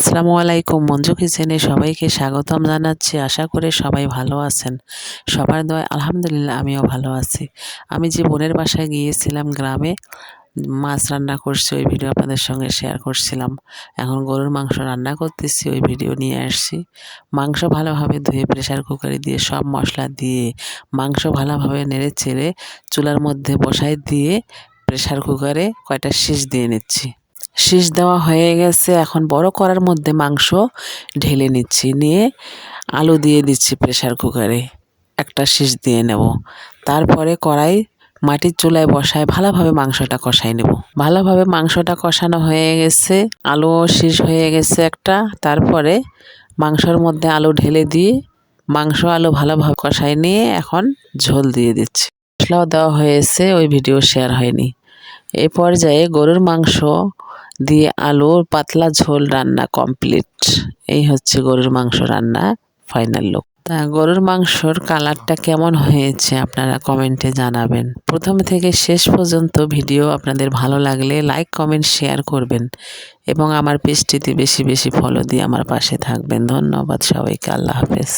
আসসালামু আলাইকুম। মঞ্জু কিচেনে সবাইকে স্বাগতম জানাচ্ছি। আশা করি সবাই ভালো আছেন। সবার দোয়ায় আলহামদুলিল্লাহ আমিও ভালো আছি। আমি যে বোনের বাসায় গিয়েছিলাম গ্রামে, মাছ রান্না করছি, ওই ভিডিও আপনাদের সঙ্গে শেয়ার করছিলাম। এখন গরুর মাংস রান্না করতেছি, ওই ভিডিও নিয়ে আসছি। মাংস ভালোভাবে ধুয়ে প্রেসার কুকারে দিয়ে সব মশলা দিয়ে মাংস ভালোভাবে নেড়ে চেড়ে চুলার মধ্যে বসাই দিয়ে প্রেসার কুকারে কয়টা সিজ দিয়ে নিচ্ছি। সিজ দেওয়া হয়ে গেছে। এখন বড় কড়ার মধ্যে মাংস ঢেলে নিচ্ছি, নিয়ে আলু দিয়ে দিচ্ছি প্রেসার কুকারে, একটা সিজ দিয়ে নেব। তারপরে কড়াই মাটির চুলায় বসায় ভালোভাবে মাংসটা কষাই নেব। ভালোভাবে মাংসটা কষানো হয়ে গেছে, আলুও সিজ হয়ে গেছে একটা। তারপরে মাংসর মধ্যে আলু ঢেলে দিয়ে মাংস আলু ভালোভাবে কষাই নিয়ে এখন ঝোল দিয়ে দিচ্ছি। মশলাও দেওয়া হয়েছে, ওই ভিডিও শেয়ার হয়নি। এই পর্যায়ে গরুর মাংস দিয়ে আলুর পাতলা ঝোল রান্না কমপ্লিট। এই হচ্ছে গরুর মাংস রান্না ফাইনাল লুক। তা গরুর মাংসর কালারটা কেমন হয়েছে আপনারা কমেন্টে জানাবেন। প্রথম থেকে শেষ পর্যন্ত ভিডিও আপনাদের ভালো লাগলে লাইক কমেন্ট শেয়ার করবেন এবং আমার পেজটিতে বেশি বেশি ফলো দিয়ে আমার পাশে থাকবেন। ধন্যবাদ সবাইকে। আল্লাহ হাফেজ।